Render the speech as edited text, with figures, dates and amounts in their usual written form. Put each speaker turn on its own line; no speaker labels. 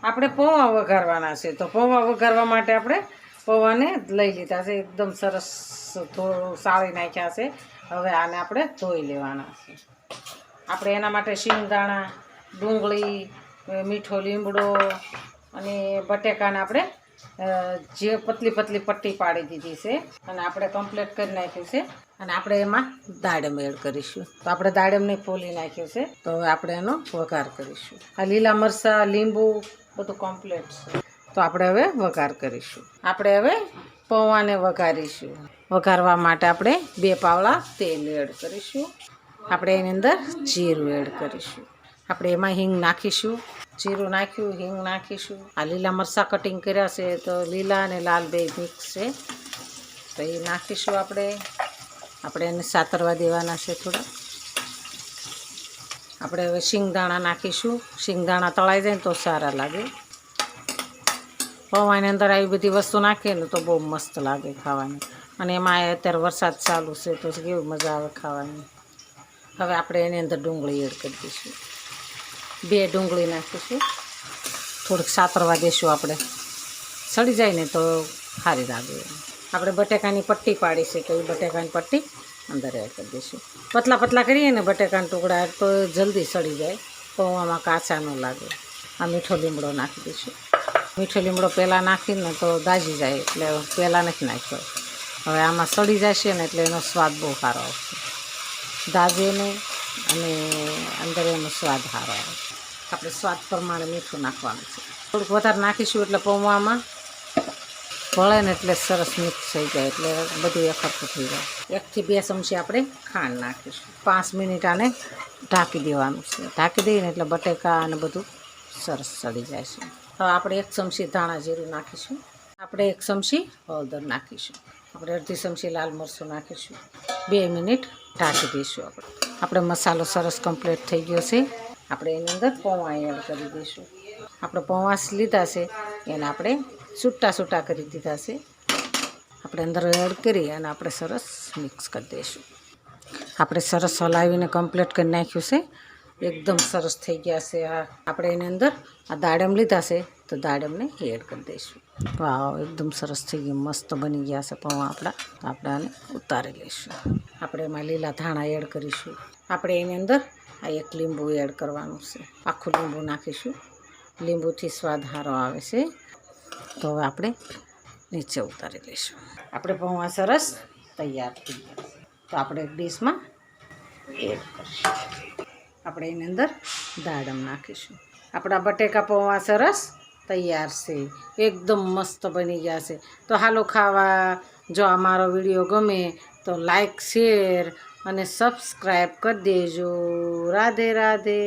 આપણે પૌવા વઘારવાના છે. તો પૌવા વઘારવા માટે આપણે પૌવાને લઈ લીધા છે, એકદમ સરસ થોડું સાળી નાખ્યા છે. હવે આને આપણે ધોઈ લેવાના છે. આપણે એના માટે શિંગદાણા, ડુંગળી, મીઠો લીમડો અને બટેકાને આપણે જે પતલી પતલી પટ્ટી પાડી દીધી છે અને આપણે કમ્પ્લીટ કરી નાખ્યું છે. અને આપણે એમાં દાડમ એડ કરીશું. તો આપણે દાડમને ફોલી નાખ્યું છે. તો હવે આપણે એનો વઘાર કરીશું. આ લીલા મરચાં, લીંબુ બધું કમ્પ્લીટ છે. તો આપણે હવે વઘાર કરીશું. આપણે હવે પૌવાને વઘારીશું. વઘારવા માટે આપણે 2 પાવડા તેલ એડ કરીશું. આપણે એની અંદર જીરું એડ કરીશું. આપણે એમાં હિંગ નાખીશું. જીરું નાખ્યું, હિંગ નાખીશું. આ લીલા મરચાં કટિંગ કર્યા છે, તો લીલા અને લાલ બે મિક્સ છે, તો એ નાખીશું. આપણે એને સાતરવા દેવાના છે થોડા. આપણે હવે શિંગદાણા નાખીશું. શિંગદાણા તળાઈ જાય ને તો સારા લાગે. પૌવાની અંદર આવી બધી વસ્તુ નાખીએ ને તો બહુ મસ્ત લાગે ખાવાની. અને એમાં અત્યારે વરસાદ ચાલુ છે તો કેવી મજા આવે ખાવાની. હવે આપણે એની અંદર ડુંગળી એડ કરી દઈશું. 2 ડુંગળી નાખીશું. થોડીક સાતરવા દઈશું. આપણે સડી જાય ને તો સારી લાગે. આપણે બટેકાની પટ્ટી પાડી છે, તો એ બટેકાની પટ્ટી અંદર એડ કરી દઈશું. પતલા પતલા કરીએ ને બટેકાના ટુકડા તો જલ્દી સડી જાય, પૌવામાં કાચા ન લાગે. આ મીઠો લીમડો નાખી દઈશું. મીઠો લીમડો પહેલાં નાખીને તો દાજી જાય, એટલે પહેલાં નથી નાખ્યો. હવે આમાં સડી જશે ને એટલે એનો સ્વાદ બહુ સારો આવશે. દાજે નહીં અને અંદર એનો સ્વાદ સારો આવે. આપણે સ્વાદ પ્રમાણે મીઠું નાખવાનું છે. થોડુંક વધારે નાખીશું એટલે પૌવામાં ભળે ને એટલે સરસ મિક્સ થઈ જાય, એટલે બધું એકઠું થઈ જાય. 1 થી 2 ચમચી આપણે ખાંડ નાખીશું. 5 મિનિટ આને ઢાંકી દેવાનું છે. ઢાંકી દઈએ ને એટલે બટેકા અને બધું સરસ સડી જાય છે. હવે આપણે 1 ચમચી ધાણા જીરું નાખીશું. આપણે 1 ચમચી હળદર નાખીશું. આપણે 1/2 ચમચી લાલ મરચું નાખીશું. 2 મિનિટ ઢાંકી દઈશું. આપણે મસાલો સરસ કમ્પ્લીટ થઈ ગયો છે. આપણે એની અંદર પૌવા એડ કરી દઈશું. આપણે પૌવા લીધા છે એને આપણે છૂટા કરી દીધા છે. આપણે અંદર એડ કરી અને આપણે સરસ મિક્સ કરી દઈશું. આપણે સરસ હલાવીને કમ્પ્લીટ કરી નાખ્યું છે. એકદમ સરસ થઈ ગયા છે. આપણે એની અંદર આ દાડમ લીધા છે, તો દાડમને એડ કરી દઈશું. વાવ, એકદમ સરસ થઈ ગયું, મસ્ત બની ગયા છે પૌવા આપણા. તો આપણે આને ઉતારી લઈશું. આપણે એમાં લીલા ધાણા એડ કરીશું. આપણે એની અંદર આ 1 લીંબુ એડ કરવાનું છે. આખું લીંબુ નાખીશું. લીંબુથી સ્વાદ સારો આવે છે. તો હવે આપણે નીચે ઉતારી લઈશું. આપણે પૌવા સરસ તૈયાર થઈ ગયા છે. તો આપણે એક ડીશમાં એડ કરીશું. આપણે એની અંદર દાડમ નાખીશું. આપણા બટેકા પૌવા સરસ તૈયાર છે. એકદમ મસ્ત બની ગયા છે. તો હાલો ખાવા. જો અમારો વિડીયો ગમે તો લાઈક, શેર અને સબસ્ક્રાઈબ કરી દેજો. રાધે રાધે.